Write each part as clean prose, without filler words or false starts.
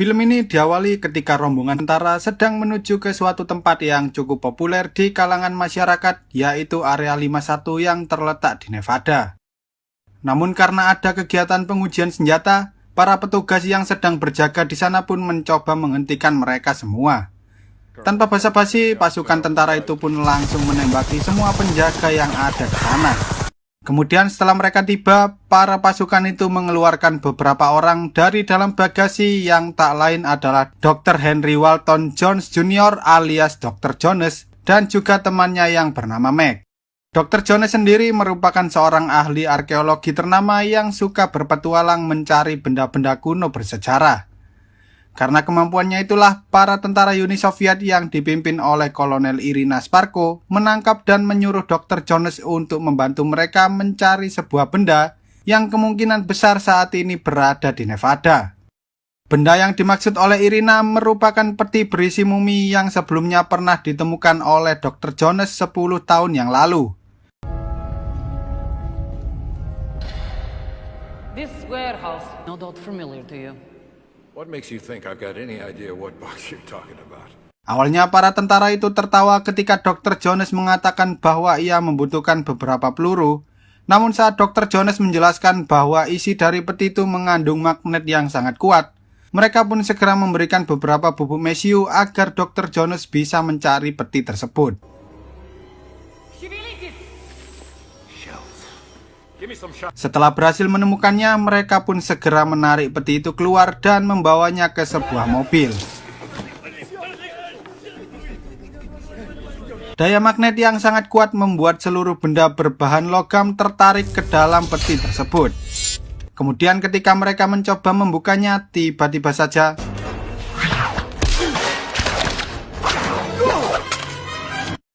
Film ini diawali ketika rombongan tentara sedang menuju ke suatu tempat yang cukup populer di kalangan masyarakat, yaitu Area 51 yang terletak di Nevada. Namun karena ada kegiatan pengujian senjata, para petugas yang sedang berjaga di sana pun mencoba menghentikan mereka semua. Tanpa basa-basi, pasukan tentara itu pun langsung menembaki semua penjaga yang ada di sana. Kemudian setelah mereka tiba, para pasukan itu mengeluarkan beberapa orang dari dalam bagasi yang tak lain adalah Dr. Henry Walton Jones Jr. alias Dr. Jones dan juga temannya yang bernama Meg. Dr. Jones sendiri merupakan seorang ahli arkeologi ternama yang suka berpetualang mencari benda-benda kuno bersejarah. Karena kemampuannya itulah, para tentara Uni Soviet yang dipimpin oleh Kolonel Irina Sparko menangkap dan menyuruh Dr. Jones untuk membantu mereka mencari sebuah benda yang kemungkinan besar saat ini berada di Nevada. Benda yang dimaksud oleh Irina merupakan peti berisi mumi yang sebelumnya pernah ditemukan oleh Dr. Jones 10 tahun yang lalu. This warehouse no doubt familiar to you. What makes you think I've got any idea what box you're talking about? Awalnya para tentara itu tertawa ketika Dr. Jones mengatakan bahwa ia membutuhkan beberapa peluru. Namun saat Dr. Jones menjelaskan bahwa isi dari peti itu mengandung magnet yang sangat kuat, mereka pun segera memberikan beberapa bubuk mesiu agar Dr. Jones bisa mencari peti tersebut. Setelah berhasil menemukannya, mereka pun segera menarik peti itu keluar dan membawanya ke sebuah mobil. Daya magnet yang sangat kuat membuat seluruh benda berbahan logam tertarik ke dalam peti tersebut. Kemudian ketika mereka mencoba membukanya, tiba-tiba saja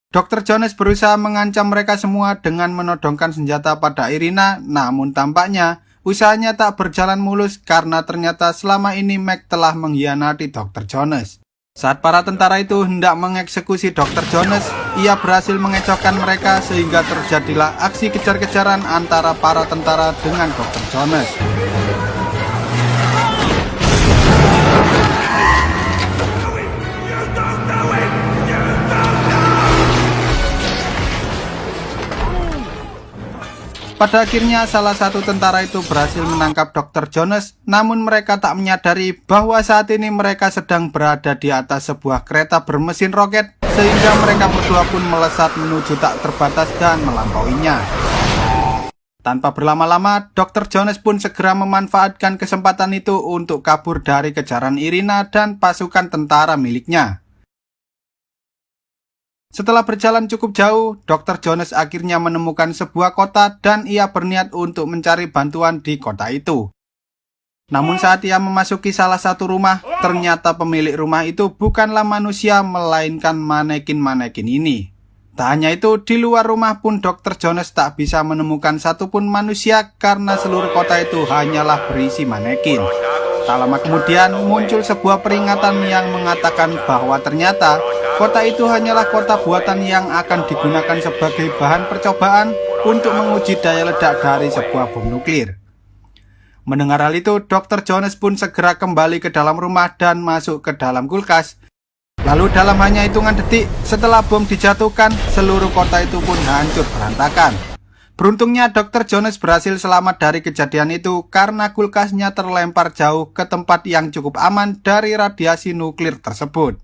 Dr. Jones berusaha mengancam mereka semua dengan menodongkan senjata pada Irina, namun tampaknya usahanya tak berjalan mulus karena ternyata selama ini Meg telah mengkhianati Dr. Jones. Saat para tentara itu hendak mengeksekusi Dr. Jones, ia berhasil mengecohkan mereka sehingga terjadilah aksi kejar-kejaran antara para tentara dengan Dr. Jones. Pada akhirnya salah satu tentara itu berhasil menangkap Dr. Jones, namun mereka tak menyadari bahwa saat ini mereka sedang berada di atas sebuah kereta bermesin roket, sehingga mereka berdua pun melesat menuju tak terbatas dan melampauinya. Tanpa berlama-lama, Dr. Jones pun segera memanfaatkan kesempatan itu untuk kabur dari kejaran Irina dan pasukan tentara miliknya. Setelah berjalan cukup jauh, Dr. Jones akhirnya menemukan sebuah kota dan ia berniat untuk mencari bantuan di kota itu. Namun saat ia memasuki salah satu rumah, ternyata pemilik rumah itu bukanlah manusia melainkan manekin-manekin ini. Tak hanya itu, di luar rumah pun Dr. Jones tak bisa menemukan satupun manusia karena seluruh kota itu hanyalah berisi manekin. Tak lama kemudian muncul sebuah peringatan yang mengatakan bahwa ternyata kota itu hanyalah kota buatan yang akan digunakan sebagai bahan percobaan untuk menguji daya ledak dari sebuah bom nuklir. Mendengar hal itu, Dr. Jones pun segera kembali ke dalam rumah dan masuk ke dalam kulkas. Lalu dalam hanya hitungan detik setelah bom dijatuhkan, seluruh kota itu pun hancur berantakan. Beruntungnya Dr. Jones berhasil selamat dari kejadian itu karena kulkasnya terlempar jauh ke tempat yang cukup aman dari radiasi nuklir tersebut.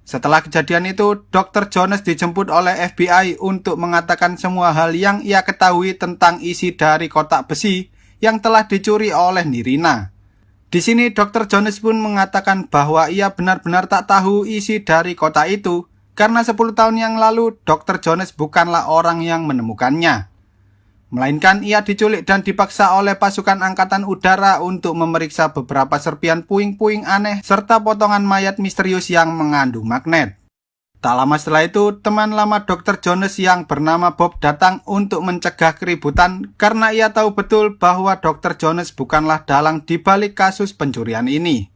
Setelah kejadian itu, Dr. Jones dijemput oleh FBI untuk mengatakan semua hal yang ia ketahui tentang isi dari kotak besi yang telah dicuri oleh Irina. Di sini Dr. Jones pun mengatakan bahwa ia benar-benar tak tahu isi dari kotak itu karena 10 tahun yang lalu Dr. Jones bukanlah orang yang menemukannya. Melainkan ia diculik dan dipaksa oleh pasukan angkatan udara untuk memeriksa beberapa serpian puing-puing aneh serta potongan mayat misterius yang mengandung magnet. Tak lama setelah itu, teman lama Dr. Jones yang bernama Bob datang untuk mencegah keributan karena ia tahu betul bahwa Dr. Jones bukanlah dalang di balik kasus pencurian ini.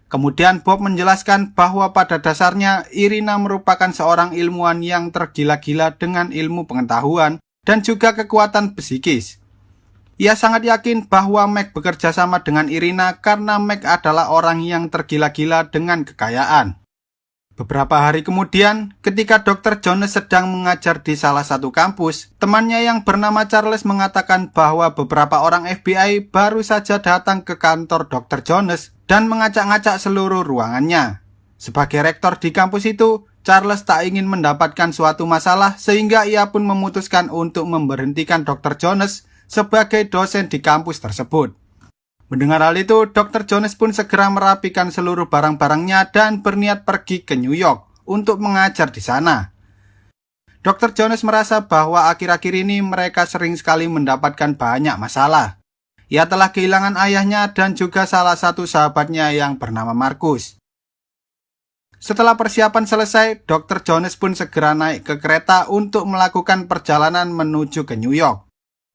Kemudian Bob menjelaskan bahwa pada dasarnya Irina merupakan seorang ilmuwan yang tergila-gila dengan ilmu pengetahuan dan juga kekuatan psikis. Ia sangat yakin bahwa Mac bekerja sama dengan Irina karena Mac adalah orang yang tergila-gila dengan kekayaan. Beberapa hari kemudian, ketika Dr. Jones sedang mengajar di salah satu kampus, temannya yang bernama Charles mengatakan bahwa beberapa orang FBI baru saja datang ke kantor Dr. Jones dan mengacak-ngacak seluruh ruangannya. Sebagai rektor di kampus itu, Charles tak ingin mendapatkan suatu masalah sehingga ia pun memutuskan untuk memberhentikan Dr. Jones sebagai dosen di kampus tersebut. Mendengar hal itu, Dr. Jones pun segera merapikan seluruh barang-barangnya dan berniat pergi ke New York untuk mengajar di sana. Dr. Jones merasa bahwa akhir-akhir ini mereka sering sekali mendapatkan banyak masalah. Ia telah kehilangan ayahnya dan juga salah satu sahabatnya yang bernama Marcus. Setelah persiapan selesai, Dr. Jones pun segera naik ke kereta untuk melakukan perjalanan menuju ke New York.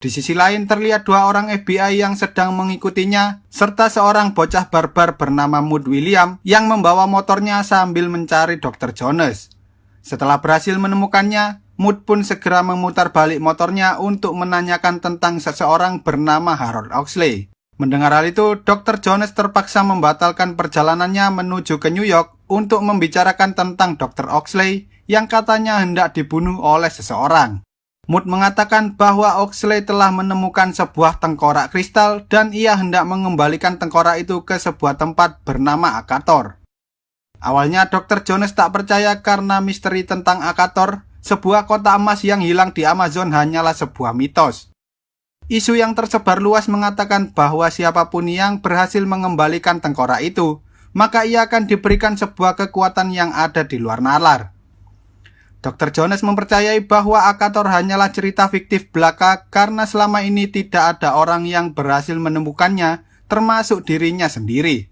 Di sisi lain terlihat dua orang FBI yang sedang mengikutinya, serta seorang bocah barbar bernama Mood William yang membawa motornya sambil mencari Dr. Jones. Setelah berhasil menemukannya, Mood pun segera memutar balik motornya untuk menanyakan tentang seseorang bernama Harold Oxley. Mendengar hal itu, Dr. Jones terpaksa membatalkan perjalanannya menuju ke New York untuk membicarakan tentang Dr. Oxley yang katanya hendak dibunuh oleh seseorang. Mood mengatakan bahwa Oxley telah menemukan sebuah tengkorak kristal dan ia hendak mengembalikan tengkorak itu ke sebuah tempat bernama Akator. Awalnya Dr. Jones tak percaya karena misteri tentang Akator, sebuah kota emas yang hilang di Amazon, hanyalah sebuah mitos. Isu yang tersebar luas mengatakan bahwa siapapun yang berhasil mengembalikan tengkorak itu, maka ia akan diberikan sebuah kekuatan yang ada di luar nalar. Dr. Jones mempercayai bahwa Akator hanyalah cerita fiktif belaka karena selama ini tidak ada orang yang berhasil menemukannya, termasuk dirinya sendiri.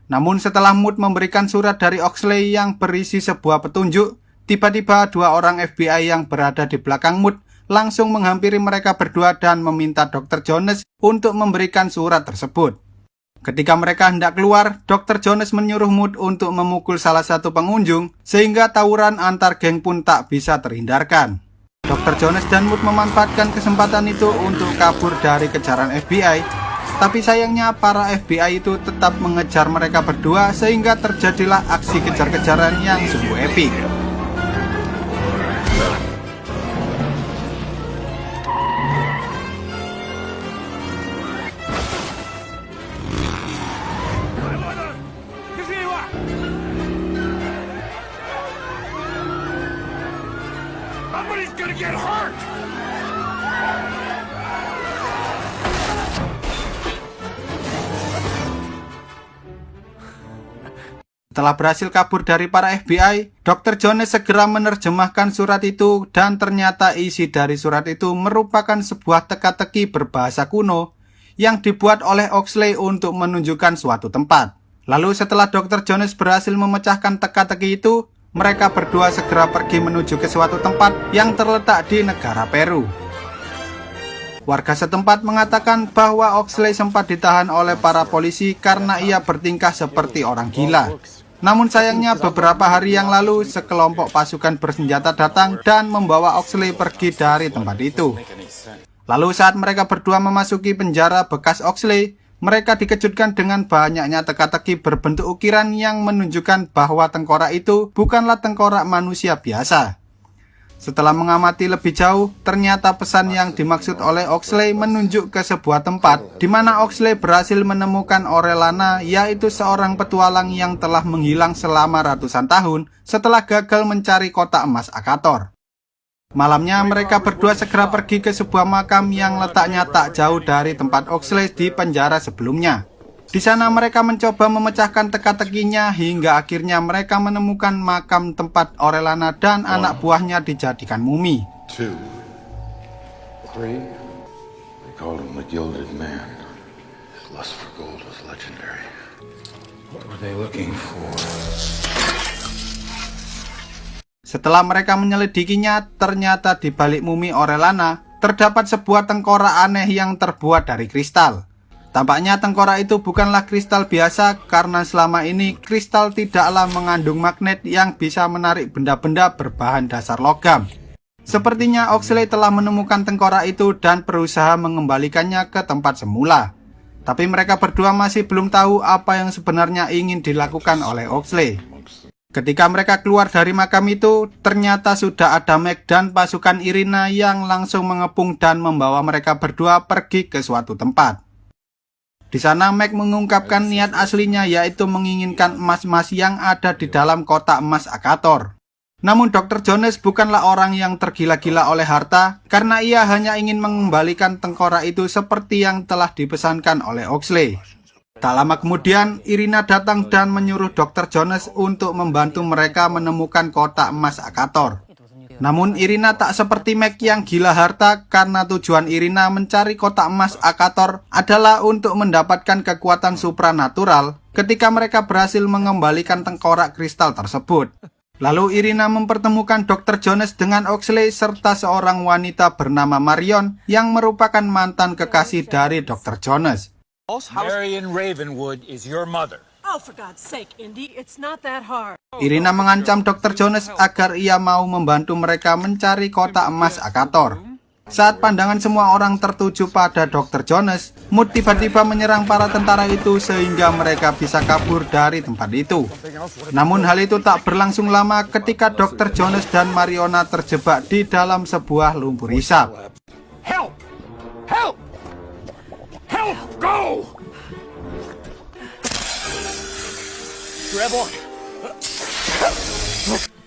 Namun setelah Mood memberikan surat dari Oxley yang berisi sebuah petunjuk, tiba-tiba dua orang FBI yang berada di belakang Mood langsung menghampiri mereka berdua dan meminta Dr. Jones untuk memberikan surat tersebut. Ketika mereka hendak keluar, Dr. Jones menyuruh Mood untuk memukul salah satu pengunjung, sehingga tawuran antar geng pun tak bisa terhindarkan. Dr. Jones dan Mood memanfaatkan kesempatan itu untuk kabur dari kejaran FBI, tapi sayangnya para FBI itu tetap mengejar mereka berdua sehingga terjadilah aksi kejar-kejaran yang sungguh epik. Somebody's gonna get hurt! Setelah berhasil kabur dari para FBI, Dr. Jones segera menerjemahkan surat itu dan ternyata isi dari surat itu merupakan sebuah teka-teki berbahasa kuno yang dibuat oleh Oxley untuk menunjukkan suatu tempat. Lalu setelah Dr. Jones berhasil memecahkan teka-teki itu, mereka berdua segera pergi menuju ke suatu tempat yang terletak di negara Peru. Warga setempat mengatakan bahwa Oxley sempat ditahan oleh para polisi karena ia bertingkah seperti orang gila. Namun sayangnya beberapa hari yang lalu sekelompok pasukan bersenjata datang dan membawa Oxley pergi dari tempat itu. Lalu saat mereka berdua memasuki penjara bekas Oxley, mereka dikejutkan dengan banyaknya teka-teki berbentuk ukiran yang menunjukkan bahwa tengkorak itu bukanlah tengkorak manusia biasa. Setelah mengamati lebih jauh, ternyata pesan yang dimaksud oleh Oxley menunjuk ke sebuah tempat di mana Oxley berhasil menemukan Orellana, yaitu seorang petualang yang telah menghilang selama ratusan tahun setelah gagal mencari kotak emas Akator. Malamnya mereka berdua segera pergi ke sebuah makam yang letaknya tak jauh dari tempat Oxley di penjara sebelumnya. Di sana mereka mencoba memecahkan teka-tekinya hingga akhirnya mereka menemukan makam tempat Orellana dan anak buahnya dijadikan mumi. 2, 3. They called him the Gilded Man. His lust for gold was legendary. What were they looking for? Setelah mereka menyelidikinya, ternyata di balik mumi Orellana terdapat sebuah tengkorak aneh yang terbuat dari kristal. Tampaknya tengkorak itu bukanlah kristal biasa karena selama ini kristal tidaklah mengandung magnet yang bisa menarik benda-benda berbahan dasar logam. Sepertinya Oxley telah menemukan tengkorak itu dan berusaha mengembalikannya ke tempat semula. Tapi mereka berdua masih belum tahu apa yang sebenarnya ingin dilakukan oleh Oxley. Ketika mereka keluar dari makam itu, ternyata sudah ada Meg dan pasukan Irina yang langsung mengepung dan membawa mereka berdua pergi ke suatu tempat. Di sana Meg mengungkapkan niat aslinya, yaitu menginginkan emas-emas yang ada di dalam kotak emas Akator. Namun Dr. Jones bukanlah orang yang tergila-gila oleh harta, karena ia hanya ingin mengembalikan tengkorak itu seperti yang telah dipesankan oleh Oxley. Tak lama kemudian, Irina datang dan menyuruh Dr. Jones untuk membantu mereka menemukan kotak emas Akator. Namun Irina tak seperti Meg yang gila harta, karena tujuan Irina mencari kotak emas Akator adalah untuk mendapatkan kekuatan supranatural ketika mereka berhasil mengembalikan tengkorak kristal tersebut. Lalu Irina mempertemukan Dr. Jones dengan Oxley serta seorang wanita bernama Marion yang merupakan mantan kekasih dari Dr. Jones. Marion Ravenwood is your mother. Oh, for God's sake, Indy, it's not that hard. Irina mengancam Dr. Jones agar ia mau membantu mereka mencari kotak emas Akator. Saat pandangan semua orang tertuju pada Dr. Jones, Mood tiba-tiba menyerang para tentara itu sehingga mereka bisa kabur dari tempat itu. Namun hal itu tak berlangsung lama ketika Dr. Jones dan Mariona terjebak di dalam sebuah lumpur hisap. Help! Help! Help! Go! Rebel!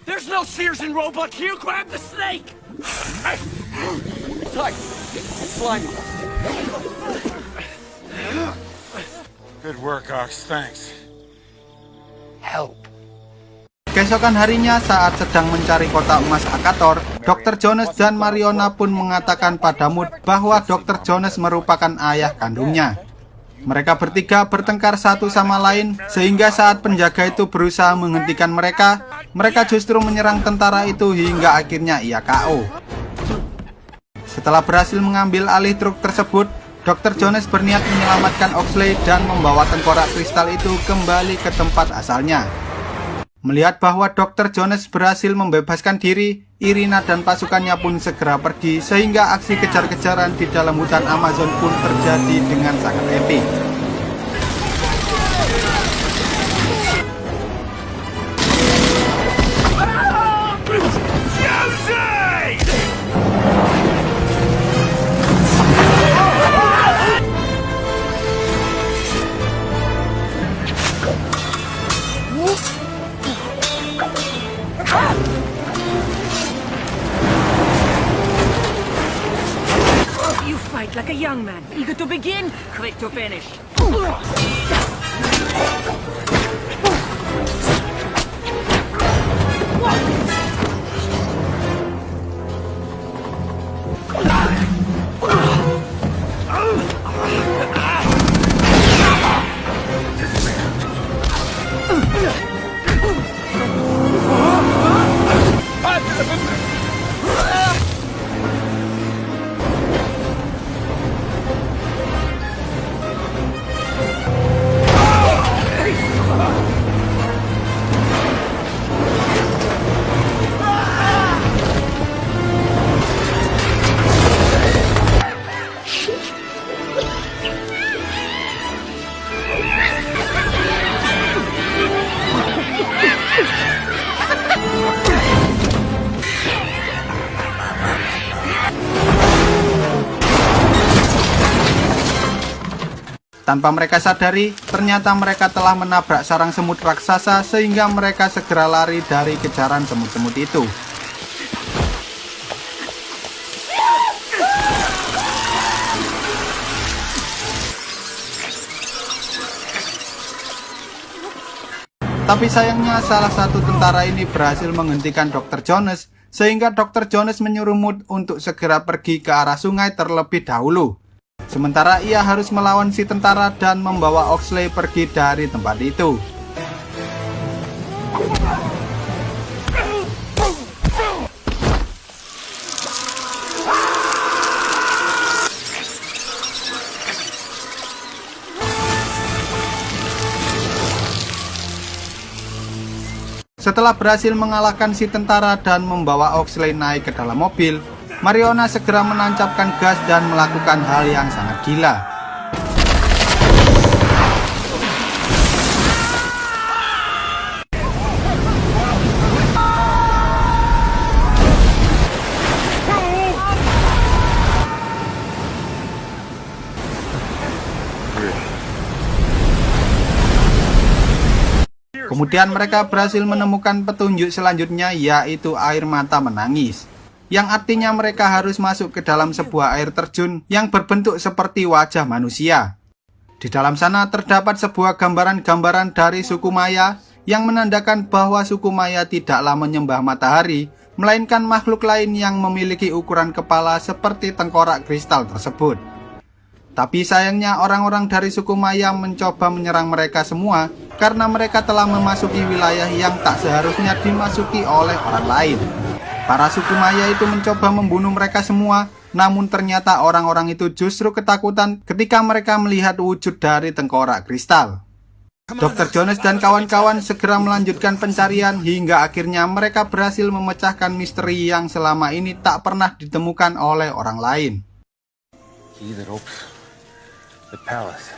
There's no Sears and Roebuck here! Grab the snake! Tight! Slimy! Good work, Ox. Thanks. Help! Keesokan harinya saat sedang mencari kotak emas Akator, Dr. Jones dan Mariona pun mengatakan pada Mood bahwa Dr. Jones merupakan ayah kandungnya. Mereka bertiga bertengkar satu sama lain, sehingga saat penjaga itu berusaha menghentikan mereka, mereka justru menyerang tentara itu hingga akhirnya ia KO. Setelah berhasil mengambil alih truk tersebut, Dr. Jones berniat menyelamatkan Oxley dan membawa tengkorak kristal itu kembali ke tempat asalnya. Melihat bahwa Dr. Jones berhasil membebaskan diri, Irina dan pasukannya pun segera pergi sehingga aksi kejar-kejaran di dalam hutan Amazon pun terjadi dengan sangat epik. You fight like a young man, eager to begin, quick to finish. Tanpa mereka sadari, ternyata mereka telah menabrak sarang semut raksasa sehingga mereka segera lari dari kejaran semut-semut itu. Tapi sayangnya salah satu tentara ini berhasil menghentikan Dr. Jones, sehingga Dr. Jones menyuruh Mood untuk segera pergi ke arah sungai terlebih dahulu. Sementara ia harus melawan si tentara dan membawa Oxley pergi dari tempat itu. Setelah berhasil mengalahkan si tentara dan membawa Oxley naik ke dalam mobil, Mariona segera menancapkan gas dan melakukan hal yang sangat gila. Kemudian mereka berhasil menemukan petunjuk selanjutnya, yaitu air mata menangis, yang artinya mereka harus masuk ke dalam sebuah air terjun yang berbentuk seperti wajah manusia. Di dalam sana terdapat sebuah gambaran-gambaran dari suku Maya yang menandakan bahwa suku Maya tidaklah menyembah matahari, melainkan makhluk lain yang memiliki ukuran kepala seperti tengkorak kristal tersebut. Tapi sayangnya orang-orang dari suku Maya mencoba menyerang mereka semua karena mereka telah memasuki wilayah yang tak seharusnya dimasuki oleh orang lain. Para suku Maya itu mencoba membunuh mereka semua, namun ternyata orang-orang itu justru ketakutan ketika mereka melihat wujud dari tengkorak kristal. Dr. Jones dan kawan-kawan segera melanjutkan pencarian hingga akhirnya mereka berhasil memecahkan misteri yang selama ini tak pernah ditemukan oleh orang lain. Key that opens the palace.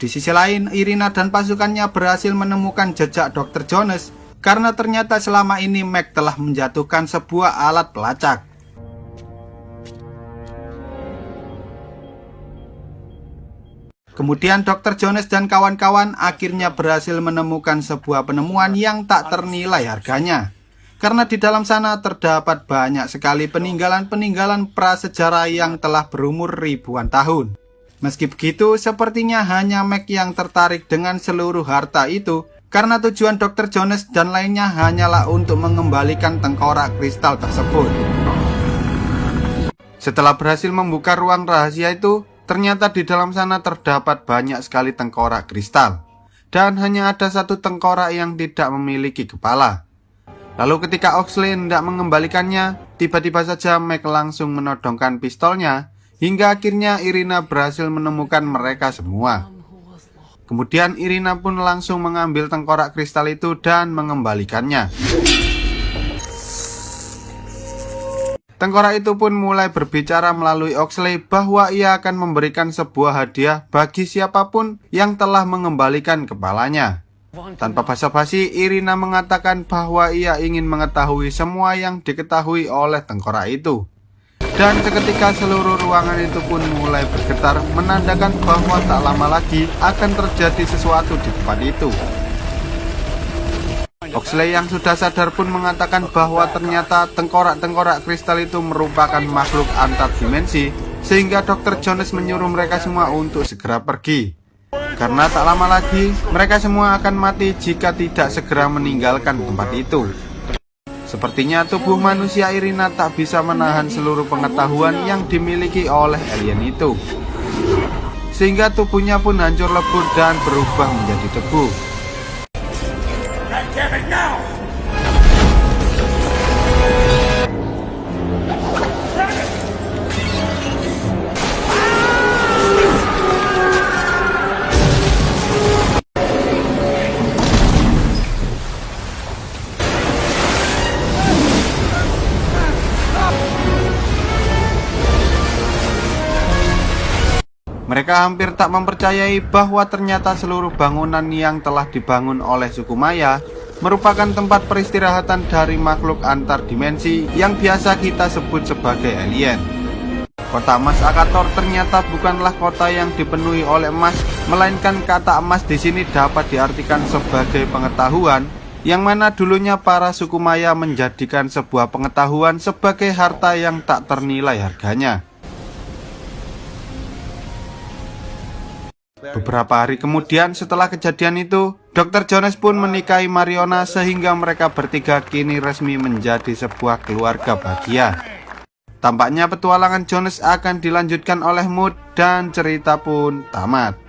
Di sisi lain, Irina dan pasukannya berhasil menemukan jejak Dr. Jones karena ternyata selama ini Mac telah menjatuhkan sebuah alat pelacak. Kemudian Dr. Jones dan kawan-kawan akhirnya berhasil menemukan sebuah penemuan yang tak ternilai harganya. Karena di dalam sana terdapat banyak sekali peninggalan-peninggalan prasejarah yang telah berumur ribuan tahun. Meski begitu, sepertinya hanya Mac yang tertarik dengan seluruh harta itu, karena tujuan Dr. Jones dan lainnya hanyalah untuk mengembalikan tengkorak kristal tersebut. Setelah berhasil membuka ruang rahasia itu, ternyata di dalam sana terdapat banyak sekali tengkorak kristal, dan hanya ada satu tengkorak yang tidak memiliki kepala. Lalu ketika Oxley hendak mengembalikannya, tiba-tiba saja Mac langsung menodongkan pistolnya, hingga akhirnya Irina berhasil menemukan mereka semua. Kemudian Irina pun langsung mengambil tengkorak kristal itu dan mengembalikannya. Tengkorak itu pun mulai berbicara melalui Oxley bahwa ia akan memberikan sebuah hadiah bagi siapapun yang telah mengembalikan kepalanya. Tanpa basa-basi, Irina mengatakan bahwa ia ingin mengetahui semua yang diketahui oleh tengkorak itu. Dan seketika seluruh ruangan itu pun mulai bergetar, menandakan bahwa tak lama lagi akan terjadi sesuatu di tempat itu. Oxley yang sudah sadar pun mengatakan bahwa ternyata tengkorak-tengkorak kristal itu merupakan makhluk antar dimensi, sehingga Dr. Jones menyuruh mereka semua untuk segera pergi. Karena tak lama lagi, mereka semua akan mati jika tidak segera meninggalkan tempat itu. Sepertinya tubuh manusia Irina tak bisa menahan seluruh pengetahuan yang dimiliki oleh alien itu, sehingga tubuhnya pun hancur lebur dan berubah menjadi debu. Mereka hampir tak mempercayai bahwa ternyata seluruh bangunan yang telah dibangun oleh suku Maya merupakan tempat peristirahatan dari makhluk antar dimensi yang biasa kita sebut sebagai alien. Kota emas Akator ternyata bukanlah kota yang dipenuhi oleh emas, melainkan kata emas di sini dapat diartikan sebagai pengetahuan, yang mana dulunya para suku Maya menjadikan sebuah pengetahuan sebagai harta yang tak ternilai harganya. Beberapa hari kemudian setelah kejadian itu, Dr. Jones pun menikahi Mariona sehingga mereka bertiga kini resmi menjadi sebuah keluarga bahagia. Tampaknya petualangan Jones akan dilanjutkan oleh Mood dan cerita pun tamat.